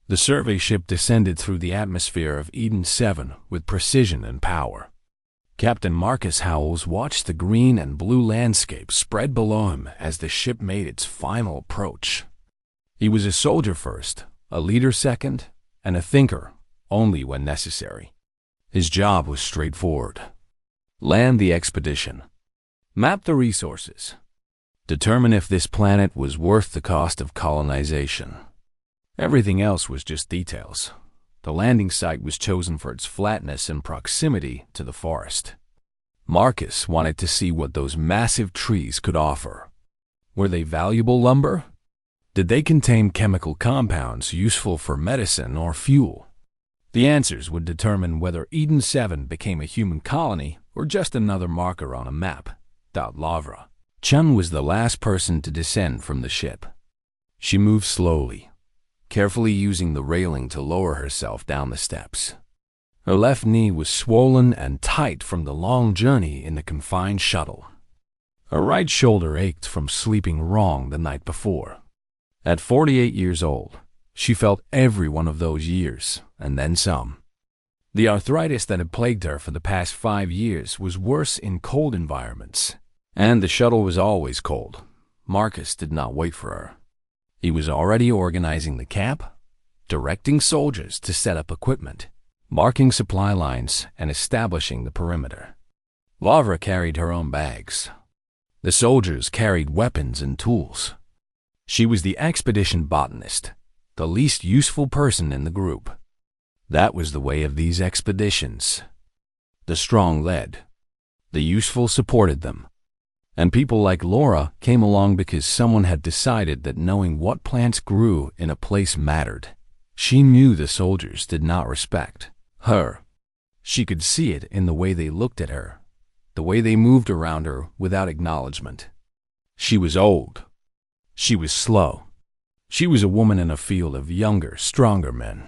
The survey ship descended through the atmosphere of Eden 7 with precision and power. Captain Marcus Howells watched the green and blue landscape spread below him as the ship made its final approach. He was a soldier first, a leader second, and a thinker only when necessary. His job was straightforward. Land the expedition. Map the resources. Determine if this planet was worth the cost of colonization. Everything else was just details. The landing site was chosen for its flatness and proximity to the forest. Marcus wanted to see what those massive trees could offer. Were they valuable lumber? Did they contain chemical compounds useful for medicine or fuel? The answers would determine whether Eden 7 became a human colony or just another marker on a map. Lavra. Chun was the last person to descend from the ship. She moved slowly, carefully using the railing to lower herself down the steps. Her left knee was swollen and tight from the long journey in the confined shuttle. Her right shoulder ached from sleeping wrong the night before. At 48 years old, she felt every one of those years, and then some. The arthritis that had plagued her for the past 5 years was worse in cold environments, and the shuttle was always cold. Marcus did not wait for her. He was already organizing the camp, directing soldiers to set up equipment, marking supply lines, and establishing the perimeter. Lavra carried her own bags. The soldiers carried weapons and tools. She was the expedition botanist, the least useful person in the group. That was the way of these expeditions. The strong led. The useful supported them. And people like Laura came along because someone had decided that knowing what plants grew in a place mattered. She knew the soldiers did not respect her. She could see it in the way they looked at her, the way they moved around her without acknowledgement. She was old. She was slow. She was a woman in a field of younger, stronger men.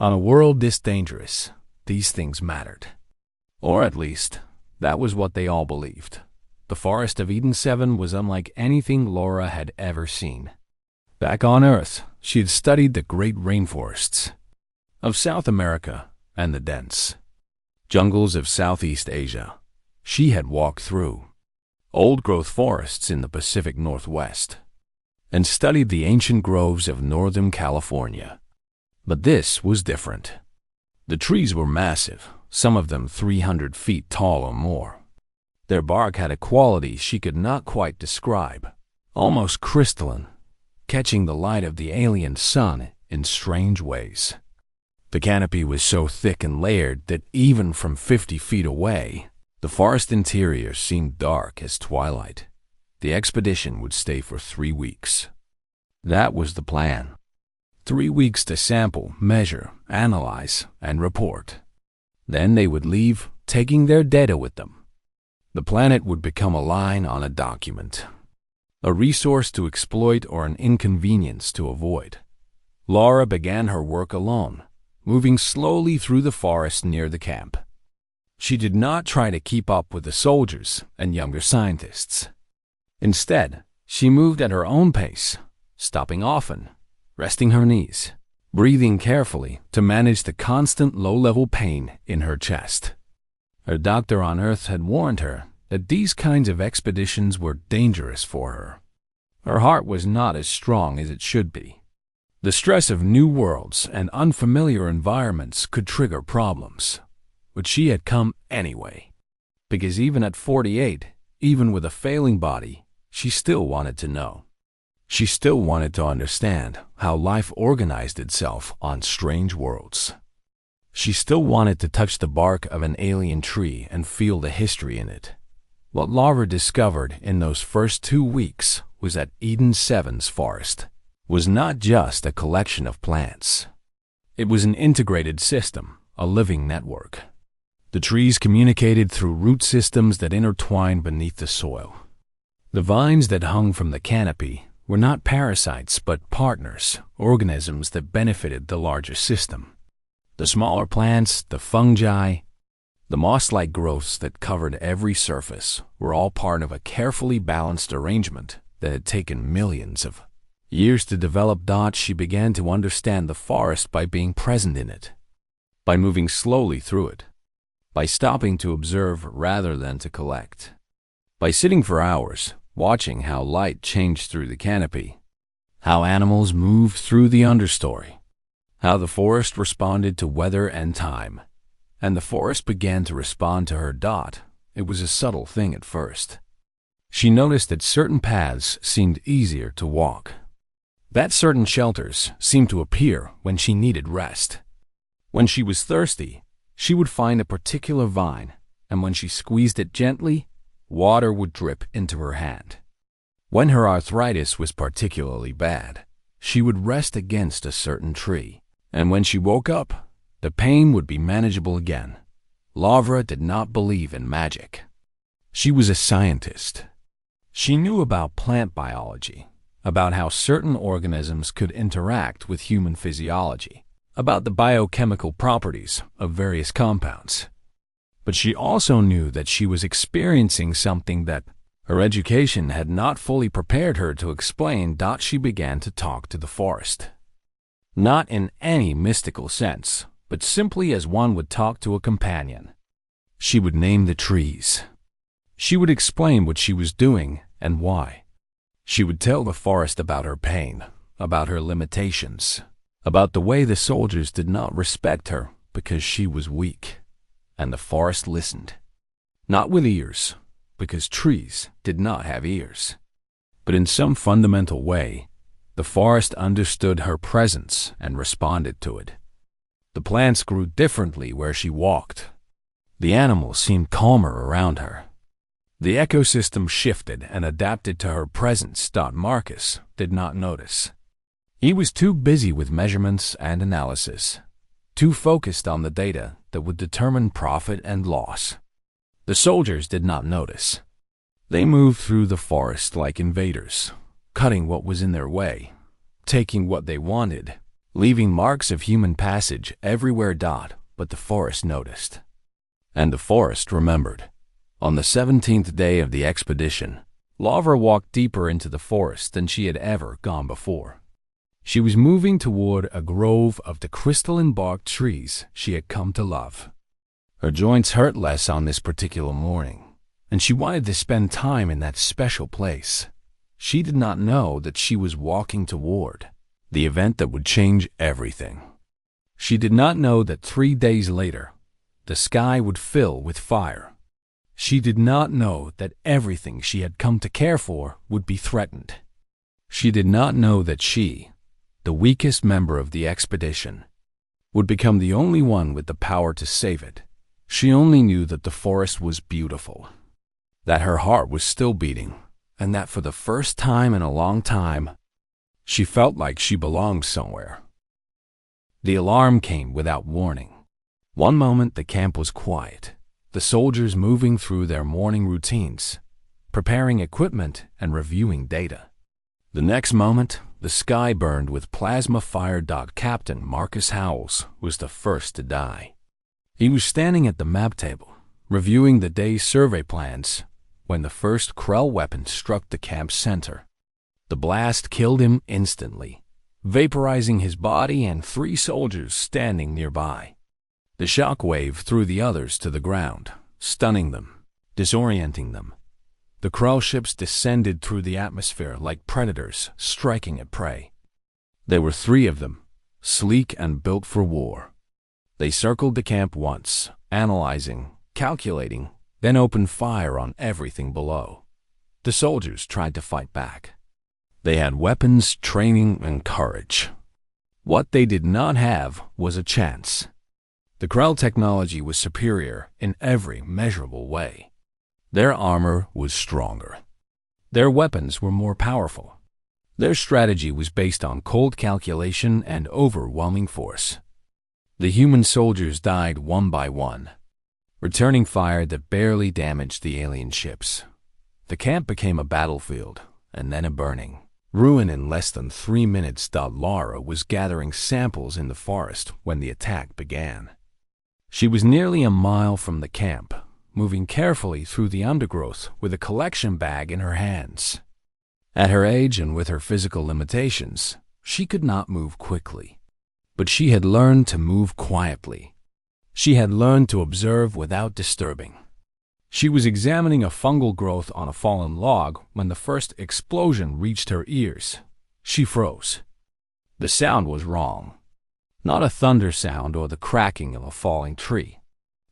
On a world this dangerous, these things mattered. Or at least, that was what they all believed. The forest of Eden 7 was unlike anything Laura had ever seen. Back on Earth, she had studied the great rainforests of South America and the dense jungles of Southeast Asia. She had walked through old-growth forests in the Pacific Northwest and studied the ancient groves of Northern California. But this was different. The trees were massive, some of them 300 feet tall or more. Their bark had a quality she could not quite describe, almost crystalline, catching the light of the alien sun in strange ways. The canopy was so thick and layered that even from 50 feet away, the forest interior seemed dark as twilight. The expedition would stay for 3 weeks. That was the plan. 3 weeks to sample, measure, analyze, and report. Then they would leave, taking their data with them. The planet would become a line on a document, a resource to exploit or an inconvenience to avoid. Laura began her work alone, moving slowly through the forest near the camp. She did not try to keep up with the soldiers and younger scientists. Instead, she moved at her own pace, stopping often, resting her knees, breathing carefully to manage the constant low-level pain in her chest. Her doctor on Earth had warned her that these kinds of expeditions were dangerous for her. Her heart was not as strong as it should be. The stress of new worlds and unfamiliar environments could trigger problems, but she had come anyway. Because even at 48, even with a failing body, she still wanted to know. She still wanted to understand how life organized itself on strange worlds. She still wanted to touch the bark of an alien tree and feel the history in it. What Laura discovered in those first 2 weeks was that Eden 7's forest was not just a collection of plants. It was an integrated system, a living network. The trees communicated through root systems that intertwined beneath the soil. The vines that hung from the canopy were not parasites but partners, organisms that benefited the larger system. The smaller plants, the fungi, the moss-like growths that covered every surface were all part of a carefully balanced arrangement that had taken millions of Years to develop. She began to understand the forest by being present in it, by moving slowly through it, by stopping to observe rather than to collect, by sitting for hours, watching how light changed through the canopy, how animals moved through the understory, how the forest responded to weather and time, and the forest began to respond to her. It was a subtle thing at first. She noticed that certain paths seemed easier to walk, that certain shelters seemed to appear when she needed rest. When she was thirsty, she would find a particular vine, and when she squeezed it gently, water would drip into her hand. When her arthritis was particularly bad, she would rest against a certain tree, and when she woke up, the pain would be manageable again. Lavra did not believe in magic. She was a scientist. She knew about plant biology, about how certain organisms could interact with human physiology, about the biochemical properties of various compounds. But she also knew that she was experiencing something that her education had not fully prepared her to explain. She began to talk to the forest. Not in any mystical sense, but simply as one would talk to a companion. She would name the trees. She would explain what she was doing and why. She would tell the forest about her pain, about her limitations, about the way the soldiers did not respect her because she was weak. And the forest listened. Not with ears, because trees did not have ears. But in some fundamental way, the forest understood her presence and responded to it. The plants grew differently where she walked. The animals seemed calmer around her. The ecosystem shifted and adapted to her presence. Marcus did not notice. He was too busy with measurements and analysis, too focused on the data that would determine profit and loss. The soldiers did not notice. They moved through the forest like invaders, cutting what was in their way, taking what they wanted, leaving marks of human passage everywhere. But the forest noticed. And the forest remembered. On the 17th day of the expedition, Lavra walked deeper into the forest than she had ever gone before. She was moving toward a grove of the crystalline-barked trees she had come to love. Her joints hurt less on this particular morning, and she wanted to spend time in that special place. She did not know that she was walking toward the event that would change everything. She did not know that 3 days later, the sky would fill with fire. She did not know that everything she had come to care for would be threatened. She did not know that she, the weakest member of the expedition, would become the only one with the power to save it. She only knew that the forest was beautiful, that her heart was still beating, and that for the first time in a long time, she felt like she belonged somewhere. The alarm came without warning. One moment the camp was quiet, the soldiers moving through their morning routines, preparing equipment and reviewing data. The next moment, the sky burned with plasma fire. Captain Marcus Howells was the first to die. He was standing at the map table, reviewing the day's survey plans, when the first Krell weapon struck the camp's center. The blast killed him instantly, vaporizing his body and 3 soldiers standing nearby. The shock wave threw the others to the ground, stunning them, disorienting them. The Krell ships descended through the atmosphere like predators striking at prey. There were 3 of them, sleek and built for war. They circled the camp once, analyzing, calculating, then opened fire on everything below. The soldiers tried to fight back. They had weapons, training, and courage. What they did not have was a chance. The Krell technology was superior in every measurable way. Their armor was stronger. Their weapons were more powerful. Their strategy was based on cold calculation and overwhelming force. The human soldiers died one by one, returning fire that barely damaged the alien ships. The camp became a battlefield, and then a burning ruin in less than 3 minutes. Laura was gathering samples in the forest when the attack began. She was nearly a mile from the camp, moving carefully through the undergrowth with a collection bag in her hands. At her age and with her physical limitations, she could not move quickly. But she had learned to move quietly. She had learned to observe without disturbing. She was examining a fungal growth on a fallen log when the first explosion reached her ears. She froze. The sound was wrong. Not a thunder sound or the cracking of a falling tree.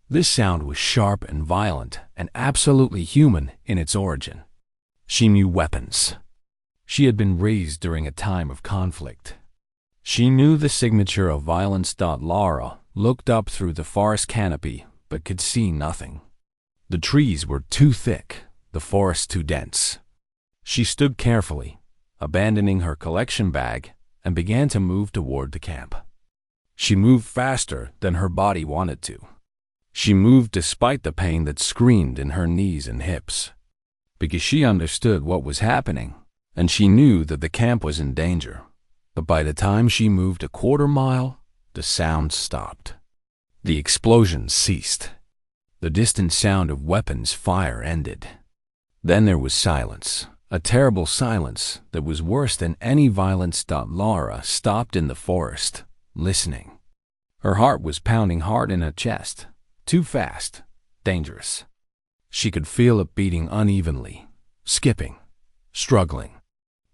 This sound was sharp and violent and absolutely human in its origin. She knew weapons. She had been raised during a time of conflict. She knew the signature of violence. Lara looked up through the forest canopy but could see nothing. The trees were too thick, the forest too dense. She stood carefully, abandoning her collection bag, and began to move toward the camp. She moved faster than her body wanted to. She moved despite the pain that screamed in her knees and hips. Because she understood what was happening, and she knew that the camp was in danger. But by the time she moved a quarter mile, the sound stopped. The explosions ceased. The distant sound of weapons fire ended. Then there was silence, a terrible silence that was worse than any violence. Lara stopped in the forest, listening. Her heart was pounding hard in her chest, too fast, dangerous. She could feel it beating unevenly, skipping, struggling.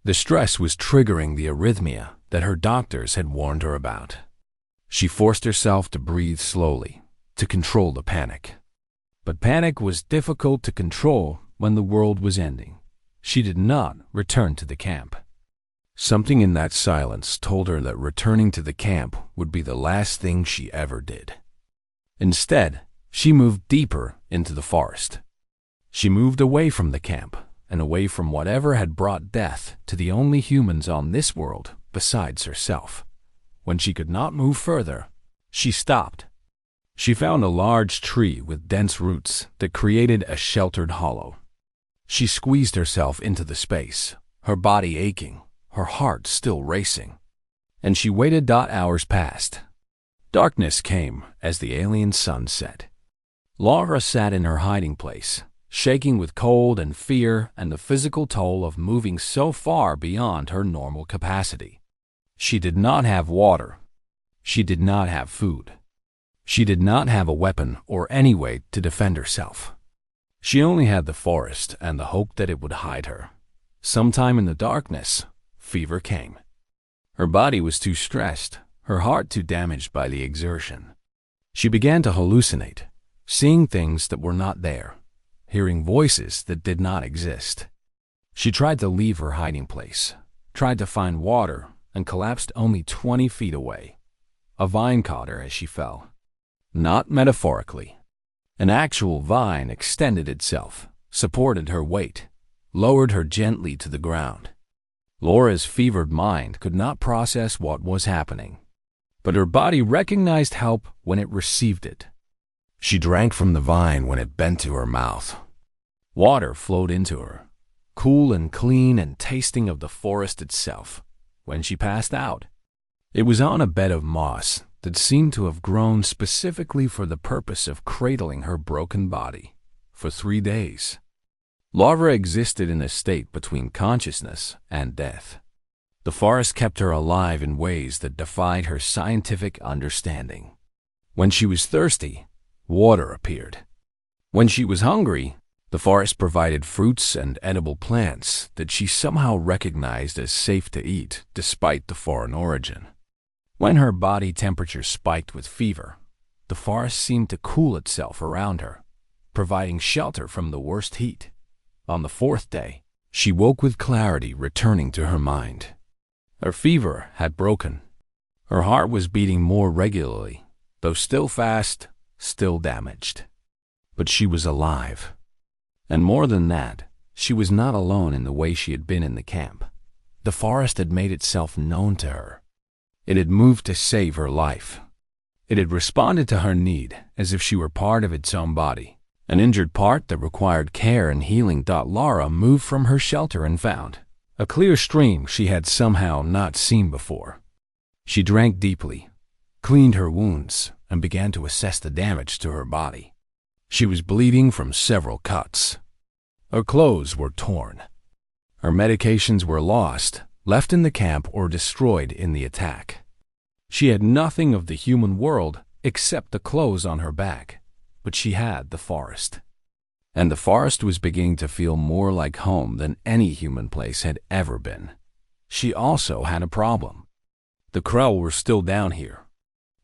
The stress was triggering the arrhythmia that her doctors had warned her about. She forced herself to breathe slowly, to control the panic. But panic was difficult to control when the world was ending. She did not return to the camp. Something in that silence told her that returning to the camp would be the last thing she ever did. Instead, she moved deeper into the forest. She moved away from the camp and away from whatever had brought death to the only humans on this world besides herself. When she could not move further, she stopped. She found a large tree with dense roots that created a sheltered hollow. She squeezed herself into the space, her body aching, her heart still racing. And she waited. Hours passed. Darkness came as the alien sun set. Lara sat in her hiding place, shaking with cold and fear and the physical toll of moving so far beyond her normal capacity. She did not have water. She did not have food. She did not have a weapon or any way to defend herself. She only had the forest and the hope that it would hide her. Sometime in the darkness, fever came. Her body was too stressed, her heart too damaged by the exertion. She began to hallucinate, seeing things that were not there, hearing voices that did not exist. She tried to leave her hiding place, tried to find water, and collapsed only 20 feet away. A vine caught her as she fell. Not metaphorically. An actual vine extended itself, supported her weight, lowered her gently to the ground. Laura's fevered mind could not process what was happening, but her body recognized help when it received it. She drank from the vine when it bent to her mouth. Water flowed into her, cool and clean and tasting of the forest itself. When she passed out, it was on a bed of moss that seemed to have grown specifically for the purpose of cradling her broken body. For 3 days, Lara existed in a state between consciousness and death. The forest kept her alive in ways that defied her scientific understanding. When she was thirsty, water appeared. When she was hungry, the forest provided fruits and edible plants that she somehow recognized as safe to eat despite the foreign origin. When her body temperature spiked with fever, the forest seemed to cool itself around her, providing shelter from the worst heat. On the 4th day, she woke with clarity returning to her mind. Her fever had broken. Her heart was beating more regularly, though still fast, still damaged. But she was alive. And more than that, she was not alone in the way she had been in the camp. The forest had made itself known to her. It had moved to save her life. It had responded to her need as if she were part of its own body, an injured part that required care and healing. Lara moved from her shelter and found a clear stream she had somehow not seen before. She drank deeply, cleaned her wounds, and began to assess the damage to her body. She was bleeding from several cuts. Her clothes were torn. Her medications were lost, left in the camp, or destroyed in the attack. She had nothing of the human world except the clothes on her back, but she had the forest. And the forest was beginning to feel more like home than any human place had ever been. She also had a problem. The Krell were still down here.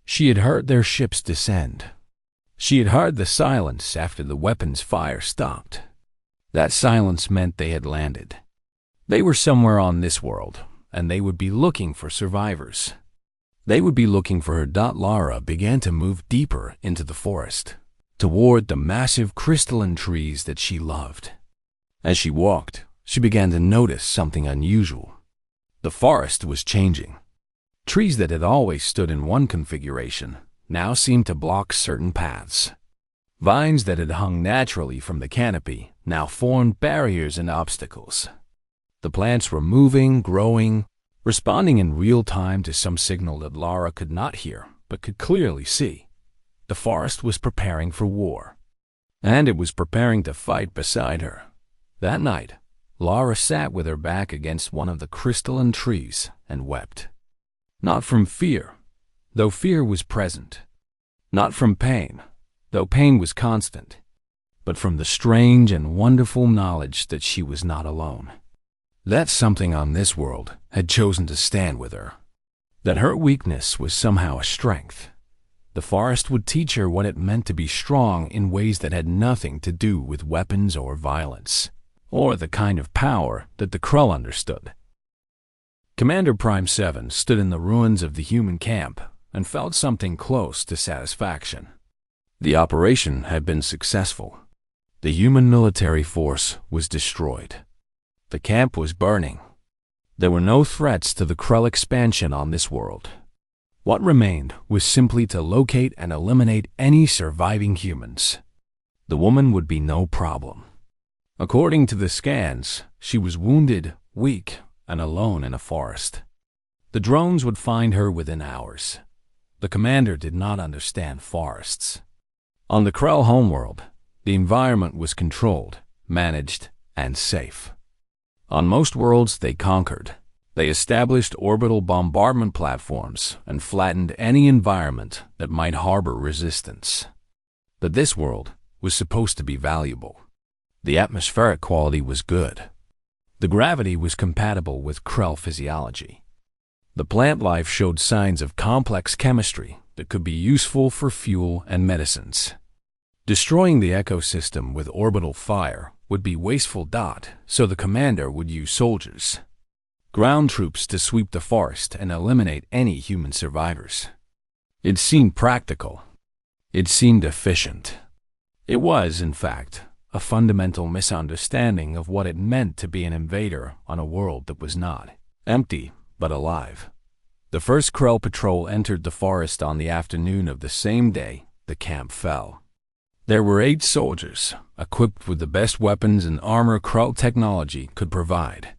She had heard their ships descend. She had heard the silence after the weapons fire stopped. That silence meant they had landed. They were somewhere on this world, and they would be looking for survivors. They would be looking for her. Lara began to move deeper into the forest, toward the massive crystalline trees that she loved. As she walked, she began to notice something unusual. The forest was changing. Trees that had always stood in one configuration now seemed to block certain paths. Vines that had hung naturally from the canopy now formed barriers and obstacles. The plants were moving, growing, responding in real time to some signal that Lara could not hear but could clearly see. The forest was preparing for war, and it was preparing to fight beside her. That night, Lara sat with her back against one of the crystalline trees and wept. Not from fear, though fear was present. Not from pain, though pain was constant, but from the strange and wonderful knowledge that she was not alone. That something on this world had chosen to stand with her. That her weakness was somehow a strength. The forest would teach her what it meant to be strong in ways that had nothing to do with weapons or violence, or the kind of power that the Krull understood. Commander Prime 7 stood in the ruins of the human camp and felt something close to satisfaction. The operation had been successful. The human military force was destroyed. The camp was burning. There were no threats to the Krull expansion on this world. What remained was simply to locate and eliminate any surviving humans. The woman would be no problem. According to the scans, she was wounded, weak, and alone in a forest. The drones would find her within hours. The commander did not understand forests. On the Krell homeworld, the environment was controlled, managed, and safe. On most worlds they conquered. They established orbital bombardment platforms and flattened any environment that might harbor resistance. But this world was supposed to be valuable. The atmospheric quality was good. The gravity was compatible with Krell physiology. The plant life showed signs of complex chemistry that could be useful for fuel and medicines. Destroying the ecosystem with orbital fire would be wasteful. So the commander would use soldiers, ground troops to sweep the forest and eliminate any human survivors. It seemed practical. It seemed efficient. It was, in fact, a fundamental misunderstanding of what it meant to be an invader on a world that was not empty but alive. The first Krell patrol entered the forest on the afternoon of the same day the camp fell. There were 8 soldiers, equipped with the best weapons and armor Krell technology could provide.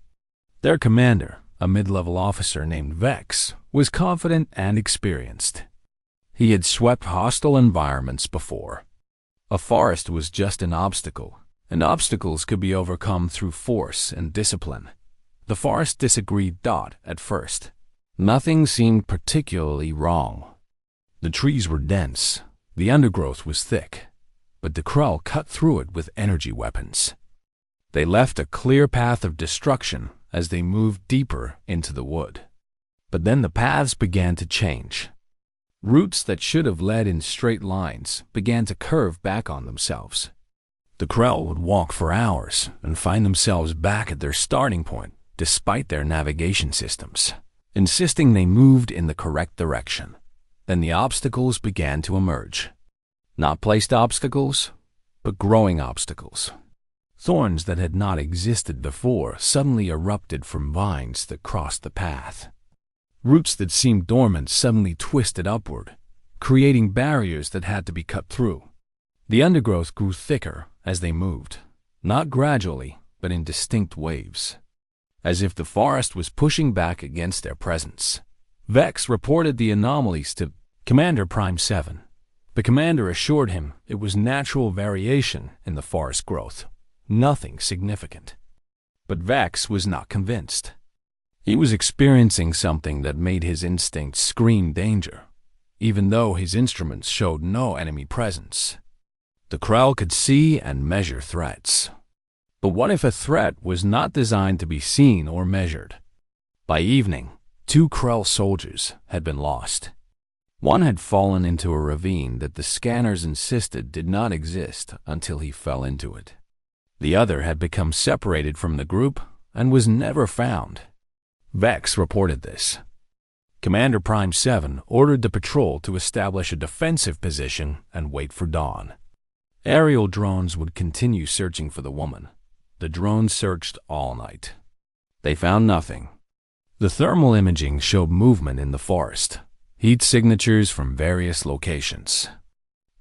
Their commander, a mid-level officer named Vex, was confident and experienced. He had swept hostile environments before. A forest was just an obstacle, and obstacles could be overcome through force and discipline. The forest disagreed. At first, nothing seemed particularly wrong. The trees were dense, the undergrowth was thick, but the Krell cut through it with energy weapons. They left a clear path of destruction as they moved deeper into the wood. But then the paths began to change. Routes that should have led in straight lines began to curve back on themselves. The Krell would walk for hours and find themselves back at their starting point despite their navigation systems, insisting they moved in the correct direction. Then the obstacles began to emerge. Not placed obstacles, but growing obstacles. Thorns that had not existed before suddenly erupted from vines that crossed the path. Roots that seemed dormant suddenly twisted upward, creating barriers that had to be cut through. The undergrowth grew thicker as they moved, not gradually, but in distinct waves, as if the forest was pushing back against their presence. Vex reported the anomalies to Commander Prime 7. The commander assured him it was natural variation in the forest growth, nothing significant. But Vex was not convinced. He was experiencing something that made his instincts scream danger, even though his instruments showed no enemy presence. The Krell could see and measure threats. But what if a threat was not designed to be seen or measured? By evening, 2 Krell soldiers had been lost. One had fallen into a ravine that the scanners insisted did not exist until he fell into it. The other had become separated from the group and was never found. Vex reported this. Commander Prime 7 ordered the patrol to establish a defensive position and wait for dawn. Aerial drones would continue searching for the woman. The drones searched all night. They found nothing. The thermal imaging showed movement in the forest, heat signatures from various locations.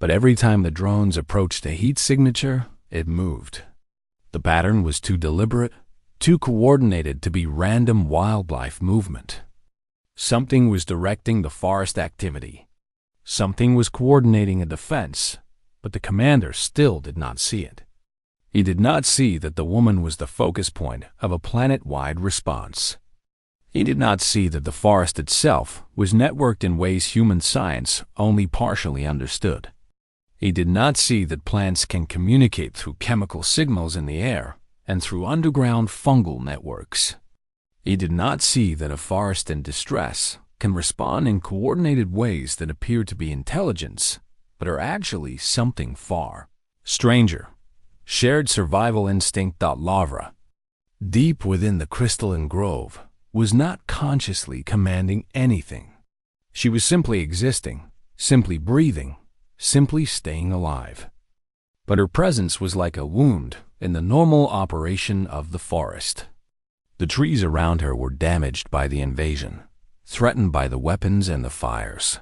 But every time the drones approached a heat signature, it moved. The pattern was too deliberate, too coordinated to be random wildlife movement. Something was directing the forest activity. Something was coordinating a defense, but the commander still did not see it. He did not see that the woman was the focus point of a planet-wide response. He did not see that the forest itself was networked in ways human science only partially understood. He did not see that plants can communicate through chemical signals in the air and through underground fungal networks. He did not see that a forest in distress can respond in coordinated ways that appear to be intelligence, but are actually something far stranger. Shared survival instinct. Lavra, deep within the crystalline grove, was not consciously commanding anything. She was simply existing, simply breathing, simply staying alive. But her presence was like a wound in the normal operation of the forest. The trees around her were damaged by the invasion, threatened by the weapons and the fires.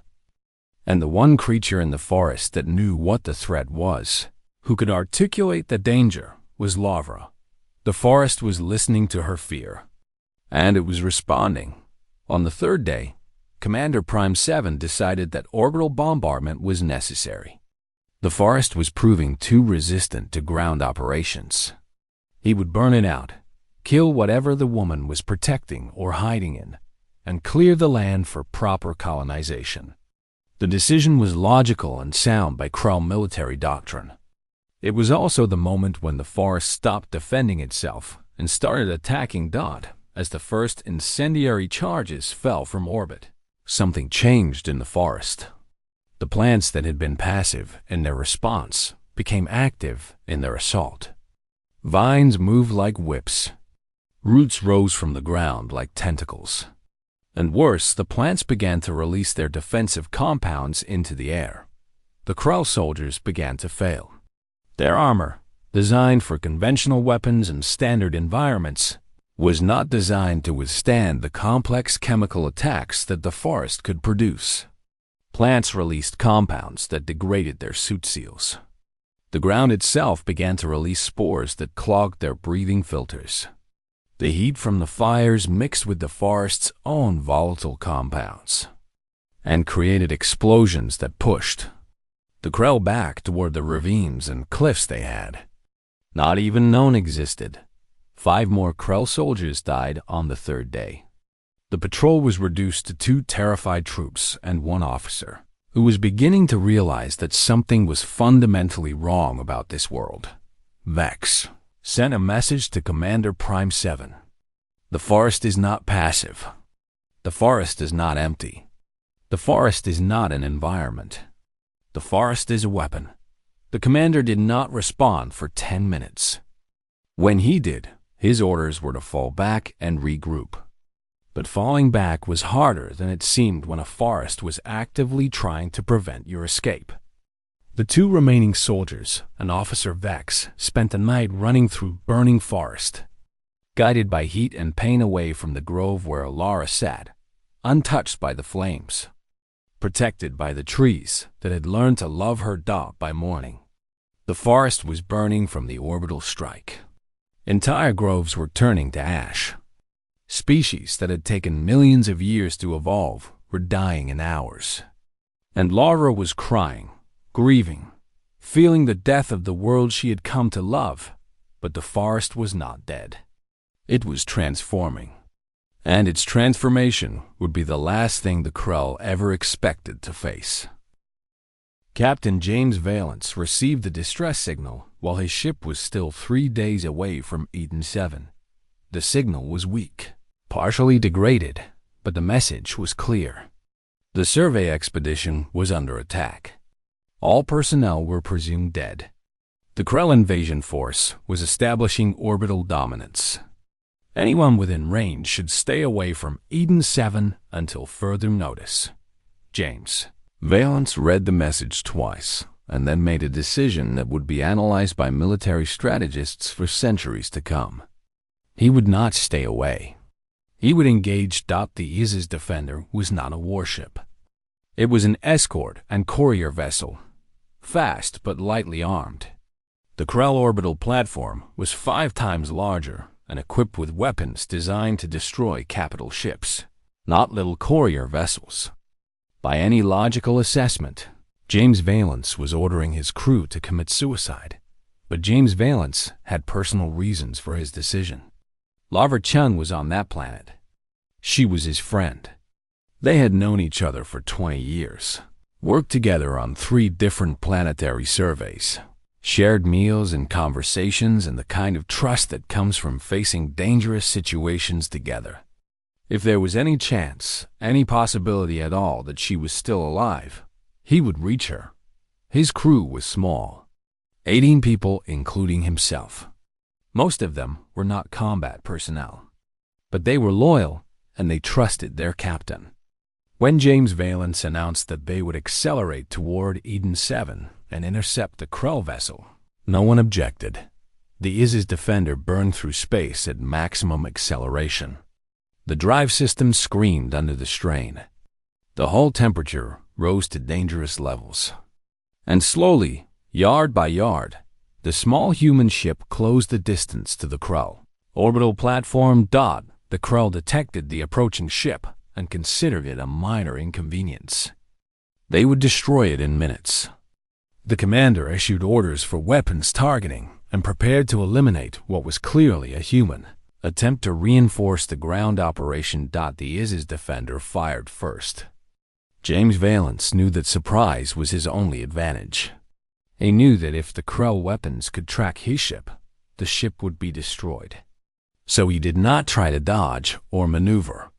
And the one creature in the forest that knew what the threat was, who could articulate the danger, was Lavra. The forest was listening to her fear, and it was responding. On the 3rd day, Commander Prime 7 decided that orbital bombardment was necessary. The forest was proving too resistant to ground operations. He would burn it out, kill whatever the woman was protecting or hiding in, and clear the land for proper colonization. The decision was logical and sound by Krell military doctrine. It was also the moment when the forest stopped defending itself and started attacking Dot as the first incendiary charges fell from orbit. Something changed in the forest. The plants that had been passive in their response became active in their assault. Vines moved like whips. Roots rose from the ground like tentacles. And worse, the plants began to release their defensive compounds into the air. The Krell soldiers began to fail. Their armor, designed for conventional weapons and standard environments, was not designed to withstand the complex chemical attacks that the forest could produce. Plants released compounds that degraded their suit seals. The ground itself began to release spores that clogged their breathing filters. The heat from the fires mixed with the forest's own volatile compounds and created explosions that pushed the Krell back toward the ravines and cliffs they had not even known existed. 5 more Krell soldiers died on the 3rd day. The patrol was reduced to 2 terrified troops and 1 officer, who was beginning to realize that something was fundamentally wrong about this world. Vex sent a message to Commander Prime 7. The forest is not passive. The forest is not empty. The forest is not an environment. The forest is a weapon. The commander did not respond for 10 minutes. When he did, his orders were to fall back and regroup. But falling back was harder than it seemed when a forest was actively trying to prevent your escape. The 2 remaining soldiers and Officer Vex spent the night running through burning forest, guided by heat and pain away from the grove where Alara sat, untouched by the flames, protected by the trees that had learned to love her Dot by morning. The forest was burning from the orbital strike. Entire groves were turning to ash. Species that had taken millions of years to evolve were dying in hours. And Laura was crying, grieving, feeling the death of the world she had come to love, but the forest was not dead. It was transforming. And its transformation would be the last thing the Krell ever expected to face. Captain James Valence received the distress signal while his ship was still 3 days away from Eden 7. The signal was weak, partially degraded, but the message was clear. The survey expedition was under attack. All personnel were presumed dead. The Krell invasion force was establishing orbital dominance. Anyone within range should stay away from Eden 7 until further notice. James Valence read the message twice and then made a decision that would be analyzed by military strategists for centuries to come. He would not stay away. He would engage. The Isis Defender was not a warship. It was an escort and courier vessel, fast but lightly armed. The Krell orbital platform was 5 times larger and equipped with weapons designed to destroy capital ships, not little courier vessels. By any logical assessment, James Valence was ordering his crew to commit suicide, but James Valence had personal reasons for his decision. Larva Chun was on that planet. She was his friend. They had known each other for 20 years, worked together on 3 different planetary surveys, shared meals and conversations, and the kind of trust that comes from facing dangerous situations together. If there was any chance, any possibility at all that she was still alive, he would reach her. His crew was small, 18 people including himself. Most of them were not combat personnel, but they were loyal and they trusted their captain. When James Valence announced that they would accelerate toward Eden 7 and intercept the Krell vessel, no one objected. The Isis Defender burned through space at maximum acceleration. The drive system screamed under the strain. The hull temperature rose to dangerous levels. And slowly, yard by yard, the small human ship closed the distance to the Krell. Orbital platform Dot. The Krell detected the approaching ship and considered it a minor inconvenience. They would destroy it in minutes. The commander issued orders for weapons targeting and prepared to eliminate what was clearly a human. Attempt to reinforce the ground operation. The Isis Defender fired first. James Valence knew that surprise was his only advantage. He knew that if the Krell weapons could track his ship, the ship would be destroyed. So he did not try to dodge or maneuver.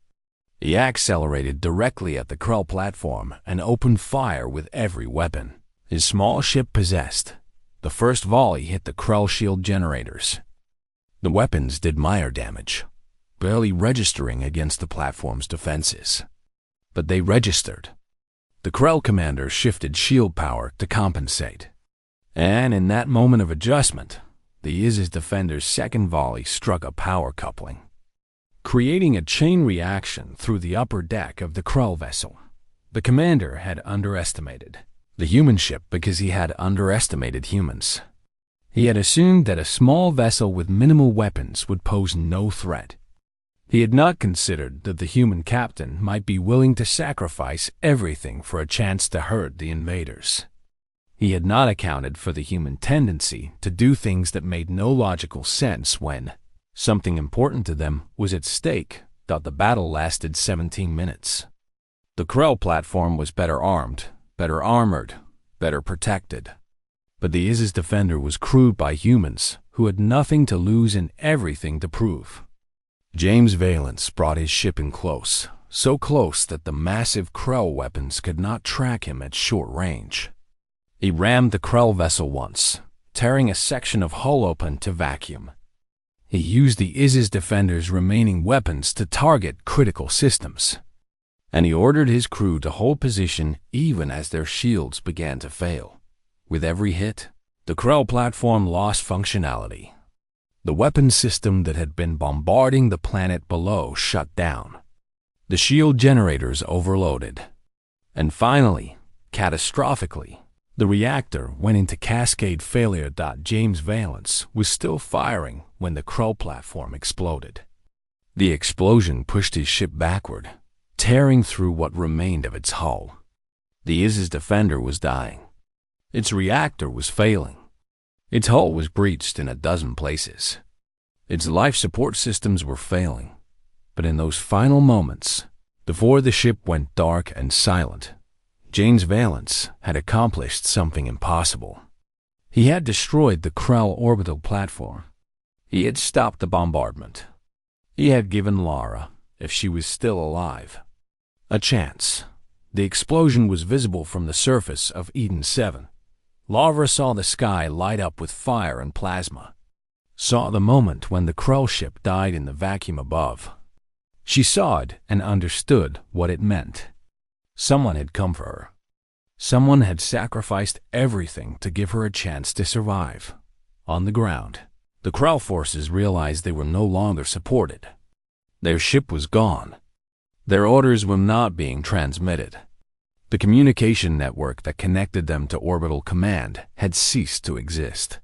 He accelerated directly at the Krell platform and opened fire with every weapon his small ship possessed. The first volley hit the Krell shield generators. The weapons did minor damage, barely registering against the platform's defenses. But they registered. The Krell commander shifted shield power to compensate. And in that moment of adjustment, the Isis Defender's second volley struck a power coupling, creating a chain reaction through the upper deck of the Krell vessel. The commander had underestimated the human ship because he had underestimated humans. He had assumed that a small vessel with minimal weapons would pose no threat. He had not considered that the human captain might be willing to sacrifice everything for a chance to hurt the invaders. He had not accounted for the human tendency to do things that made no logical sense when something important to them was at stake. The battle lasted 17 minutes. The Krell platform was better armed, better armored, better protected. But the Isis Defender was crewed by humans who had nothing to lose and everything to prove. James Valence brought his ship in close, so close that the massive Krell weapons could not track him at short range. He rammed the Krell vessel once, tearing a section of hull open to vacuum. He used the Isis Defender's remaining weapons to target critical systems. And he ordered his crew to hold position even as their shields began to fail. With every hit, the Krell platform lost functionality. The weapon system that had been bombarding the planet below shut down. The shield generators overloaded. And finally, catastrophically, the reactor went into cascade failure. James Valence was still firing when the Krell platform exploded. The explosion pushed his ship backward, tearing through what remained of its hull. The Isis Defender was dying. Its reactor was failing. Its hull was breached in a dozen places. Its life support systems were failing. But in those final moments, before the ship went dark and silent, James Valence had accomplished something impossible. He had destroyed the Krell orbital platform. He had stopped the bombardment. He had given Lara, if she was still alive, a chance. The explosion was visible from the surface of Eden 7. Lara saw the sky light up with fire and plasma, saw the moment when the Krell ship died in the vacuum above. She saw it and understood what it meant. Someone had come for her. Someone had sacrificed everything to give her a chance to survive. On the ground, the Krell forces realized they were no longer supported. Their ship was gone. Their orders were not being transmitted. The communication network that connected them to orbital command had ceased to exist.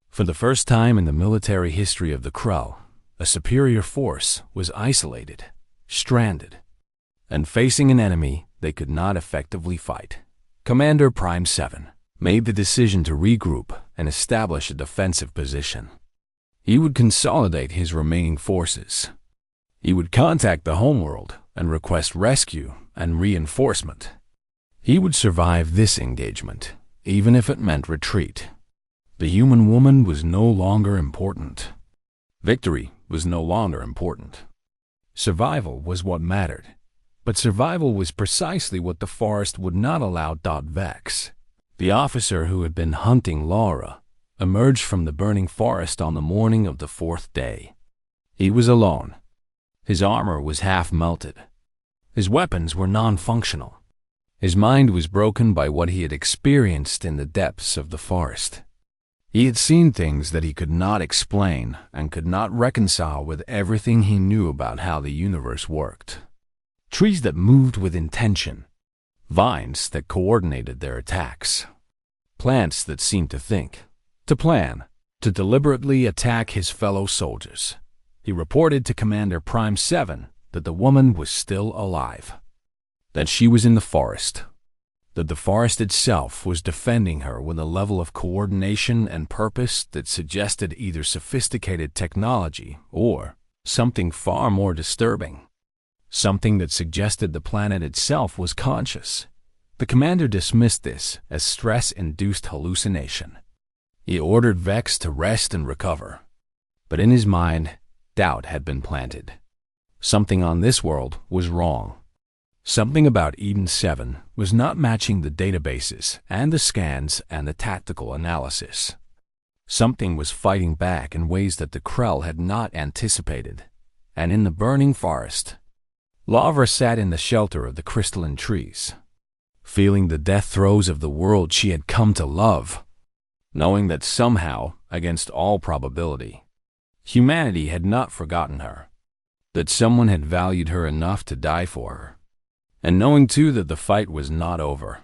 For the first time in the military history of the Krell, a superior force was isolated, stranded, and facing an enemy they could not effectively fight. Commander Prime 7 made the decision to regroup and establish a defensive position. He would consolidate his remaining forces. He would contact the homeworld and request rescue and reinforcement. He would survive this engagement, even if it meant retreat. The human woman was no longer important. Victory was no longer important. Survival was what mattered. But survival was precisely what the forest would not allow. Vex, the officer who had been hunting Lara, emerged from the burning forest on the morning of the 4th day. He was alone. His armor was half melted. His weapons were non-functional. His mind was broken by what he had experienced in the depths of the forest. He had seen things that he could not explain and could not reconcile with everything he knew about how the universe worked. Trees that moved with intention, vines that coordinated their attacks, plants that seemed to think, to plan, to deliberately attack his fellow soldiers. He reported to Commander Prime 7 that the woman was still alive, that she was in the forest, that the forest itself was defending her with a level of coordination and purpose that suggested either sophisticated technology or something far more disturbing, something that suggested the planet itself was conscious. The commander dismissed this as stress-induced hallucination. He ordered Vex to rest and recover, but in his mind, doubt had been planted. Something on this world was wrong. Something about Eden 7 was not matching the databases and the scans and the tactical analysis. Something was fighting back in ways that the Krell had not anticipated. And in the burning forest, Lara sat in the shelter of the crystalline trees, feeling the death throes of the world she had come to love, knowing that somehow, against all probability, humanity had not forgotten her, that someone had valued her enough to die for her, and knowing too that the fight was not over,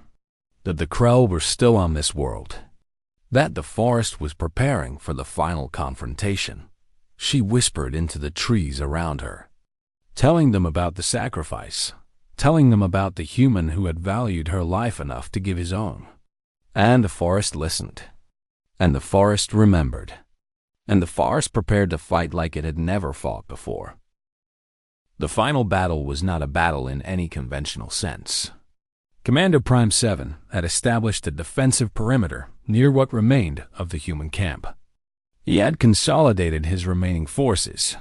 that the Krell were still on this world, that the forest was preparing for the final confrontation. She whispered into the trees around her, telling them about the sacrifice, telling them about the human who had valued her life enough to give his own. And the forest listened, and the forest remembered. And the forest prepared to fight like it had never fought before. The final battle was not a battle in any conventional sense. Commander Prime 7 had established a defensive perimeter near what remained of the human camp. He had consolidated his remaining forces,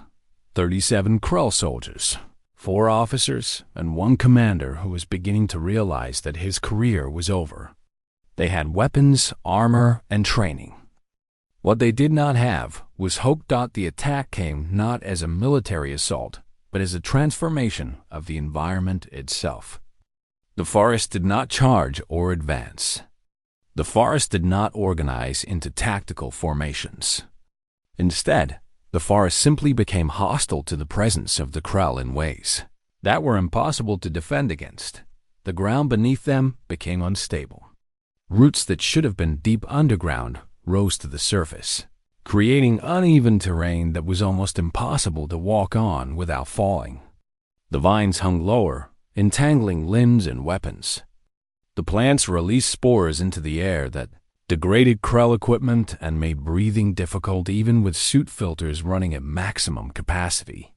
37 Krell soldiers, 4 officers, and 1 commander who was beginning to realize that his career was over. They had weapons, armor, and training. What they did not have was hope. The attack came not as a military assault, but as a transformation of the environment itself. The forest did not charge or advance. The forest did not organize into tactical formations. Instead, the forest simply became hostile to the presence of the Krell in ways that were impossible to defend against. The ground beneath them became unstable. Roots that should have been deep underground rose to the surface, creating uneven terrain that was almost impossible to walk on without falling. The vines hung lower, entangling limbs and weapons. The plants released spores into the air that, degraded Krell equipment, and made breathing difficult even with suit filters running at maximum capacity.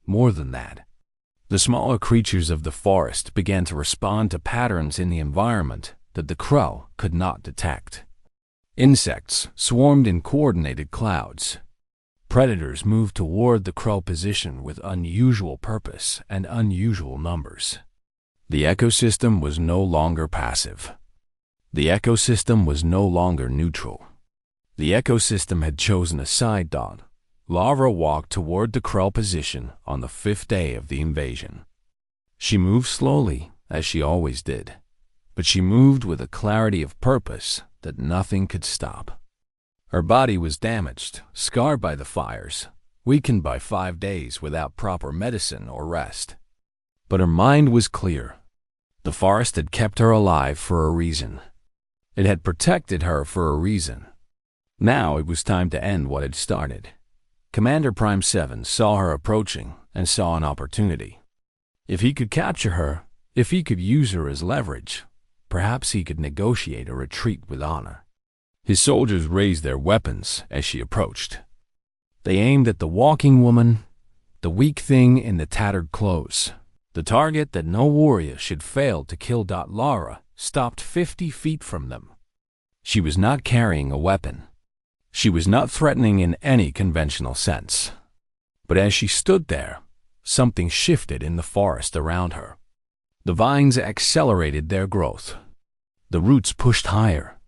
More than that, the smaller creatures of the forest began to respond to patterns in the environment that the Krell could not detect. Insects swarmed in coordinated clouds. Predators moved toward the Krell position with unusual purpose and unusual numbers. The ecosystem was no longer passive. The ecosystem was no longer neutral. The ecosystem had chosen a side. Lara walked toward the Krell position on the 5th day of the invasion. She moved slowly, as she always did, but she moved with a clarity of purpose that nothing could stop. Her body was damaged, scarred by the fires, weakened by 5 days without proper medicine or rest. But her mind was clear. The forest had kept her alive for a reason. It had protected her for a reason. Now it was time to end what had started. Commander Prime 7 saw her approaching and saw an opportunity. If he could capture her, if he could use her as leverage, perhaps he could negotiate a retreat with honor. His soldiers raised their weapons as she approached. They aimed at the walking woman, the weak thing in the tattered clothes. The target that no warrior should fail to kill. Lara stopped 50 feet from them. She was not carrying a weapon. She was not threatening in any conventional sense. But as she stood there, something shifted in the forest around her. The vines accelerated their growth. The roots pushed higher.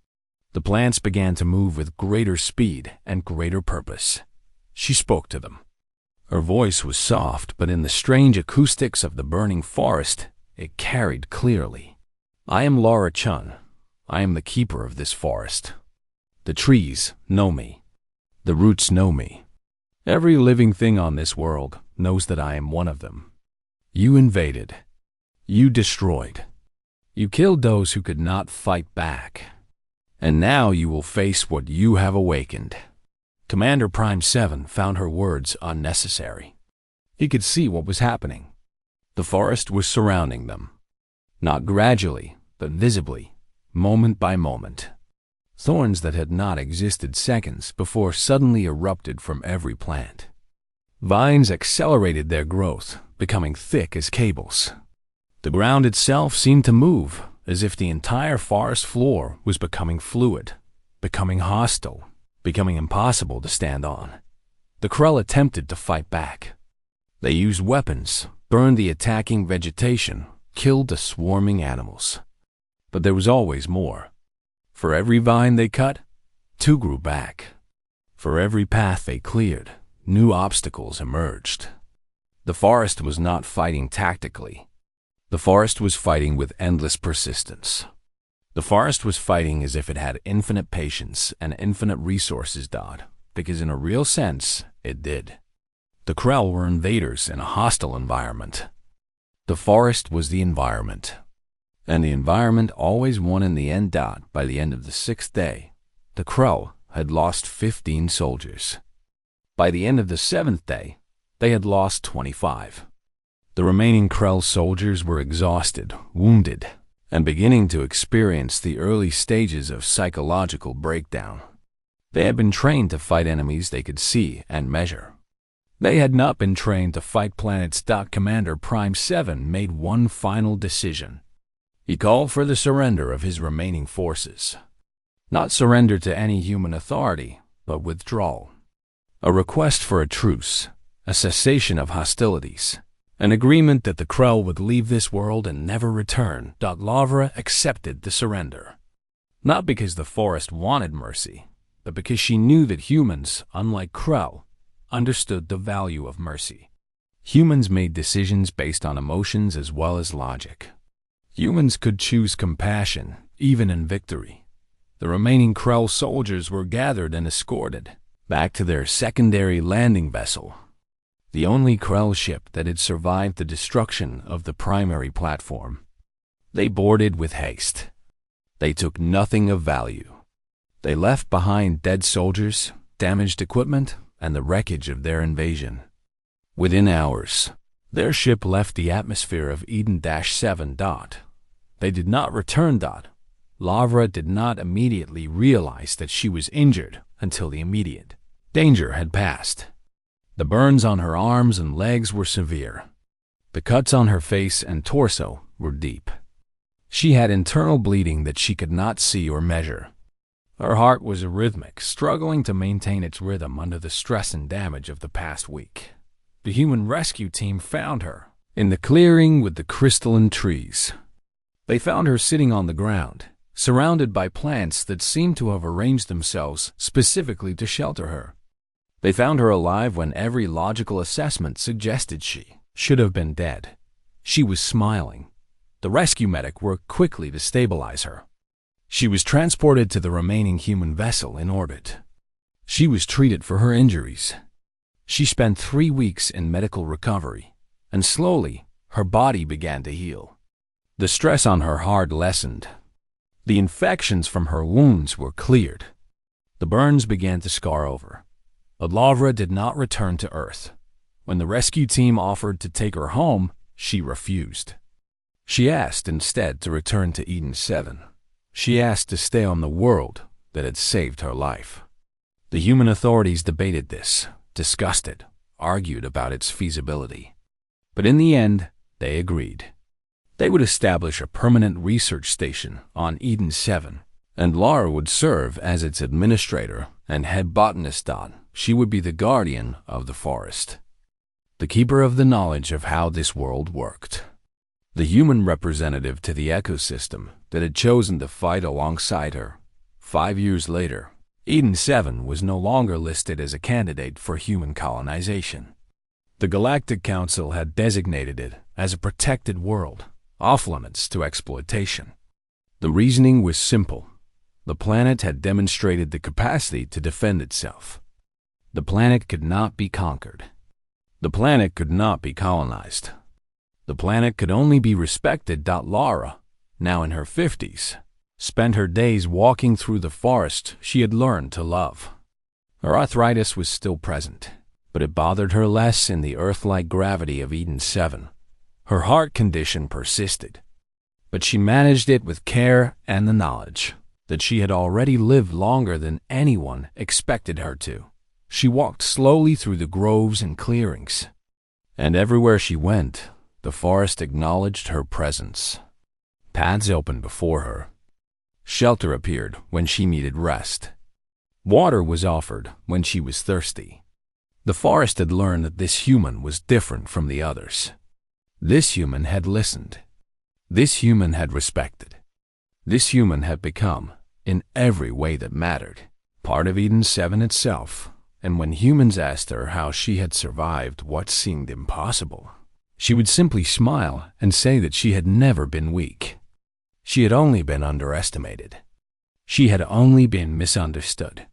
The plants began to move with greater speed and greater purpose. She spoke to them. Her voice was soft, but in the strange acoustics of the burning forest, it carried clearly. I am Lara Chun. I am the keeper of this forest. The trees know me. The roots know me. Every living thing on this world knows that I am one of them. You invaded. You destroyed. You killed those who could not fight back. And now you will face what you have awakened. Commander Prime 7 found her words unnecessary. He could see what was happening. The forest was surrounding them. Not gradually, but visibly, moment by moment. Thorns that had not existed seconds before suddenly erupted from every plant. Vines accelerated their growth, becoming thick as cables. The ground itself seemed to move, as if the entire forest floor was becoming fluid, becoming hostile, becoming impossible to stand on. The Krell attempted to fight back. They used weapons, burned the attacking vegetation, killed the swarming animals. But there was always more. For every vine they cut, 2 grew back. For every path they cleared, new obstacles emerged. The forest was not fighting tactically. The forest was fighting with endless persistence. The forest was fighting as if it had infinite patience and infinite resources, because in a real sense, it did. The Krell were invaders in a hostile environment. The forest was the environment. And the environment always won in the end. By the end of the 6th day, the Krell had lost 15 soldiers. By the end of the 7th day, they had lost 25. The remaining Krell soldiers were exhausted, wounded, and beginning to experience the early stages of psychological breakdown. They had been trained to fight enemies they could see and measure. They had not been trained to fight planets. Commander Prime 7 made one final decision. He called for the surrender of his remaining forces. Not surrender to any human authority, but withdrawal. A request for a truce, a cessation of hostilities, an agreement that the Krell would leave this world and never return. Lara accepted the surrender. Not because the forest wanted mercy, but because she knew that humans, unlike Krell, understood the value of mercy. Humans made decisions based on emotions as well as logic. Humans could choose compassion, even in victory. The remaining Krell soldiers were gathered and escorted back to their secondary landing vessel, the only Krell ship that had survived the destruction of the primary platform. They boarded with haste. They took nothing of value. They left behind dead soldiers, damaged equipment, and the wreckage of their invasion. Within hours, their ship left the atmosphere of Eden-7. They did not return. Lavra did not immediately realize that she was injured until the immediate danger had passed. The burns on her arms and legs were severe. The cuts on her face and torso were deep. She had internal bleeding that she could not see or measure. Her heart was arrhythmic, struggling to maintain its rhythm under the stress and damage of the past week. The human rescue team found her in the clearing with the crystalline trees. They found her sitting on the ground, surrounded by plants that seemed to have arranged themselves specifically to shelter her. They found her alive when every logical assessment suggested she should have been dead. She was smiling. The rescue medic worked quickly to stabilize her. She was transported to the remaining human vessel in orbit. She was treated for her injuries. She spent 3 weeks in medical recovery, and slowly her body began to heal. The stress on her heart lessened. The infections from her wounds were cleared. The burns began to scar over. But Lavra did not return to Earth. When the rescue team offered to take her home, she refused. She asked instead to return to Eden 7. She asked to stay on the world that had saved her life. The human authorities debated this, discussed it, argued about its feasibility. But in the end, they agreed. They would establish a permanent research station on Eden 7, and Lara would serve as its administrator and head botanist. She would be the guardian of the forest, the keeper of the knowledge of how this world worked, the human representative to the ecosystem that had chosen to fight alongside her. 5 years later, Eden 7 was no longer listed as a candidate for human colonization. The Galactic Council had designated it as a protected world, off-limits to exploitation. The reasoning was simple. The planet had demonstrated the capacity to defend itself. The planet could not be conquered. The planet could not be colonized. The planet could only be respected. Lara, now in her 50s, spent her days walking through the forest she had learned to love. Her arthritis was still present, but it bothered her less in the Earth-like gravity of Eden 7. Her heart condition persisted, but she managed it with care and the knowledge that she had already lived longer than anyone expected her to. She walked slowly through the groves and clearings, and everywhere she went, the forest acknowledged her presence. Paths opened before her. Shelter appeared when she needed rest. Water was offered when she was thirsty. The forest had learned that this human was different from the others. This human had listened. This human had respected. This human had become, in every way that mattered, part of Eden 7 itself. And when humans asked her how she had survived what seemed impossible, she would simply smile and say that she had never been weak. She had only been underestimated. She had only been misunderstood.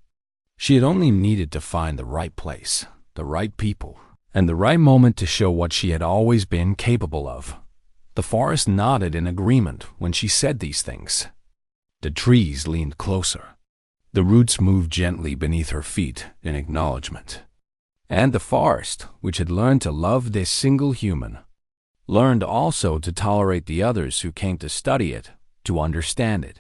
She had only needed to find the right place, the right people, and the right moment to show what she had always been capable of. The forest nodded in agreement when she said these things. The trees leaned closer. The roots moved gently beneath her feet in acknowledgement. And the forest, which had learned to love this single human, learned also to tolerate the others who came to study it, to understand it,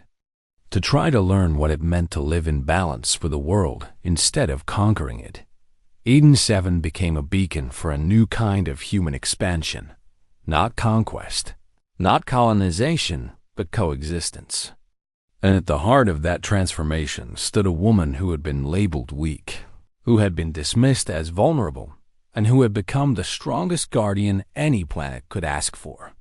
to try to learn what it meant to live in balance with the world instead of conquering it. Eden 7 became a beacon for a new kind of human expansion, not conquest, not colonization, but coexistence. And at the heart of that transformation stood a woman who had been labeled weak, who had been dismissed as vulnerable, and who had become the strongest guardian any planet could ask for.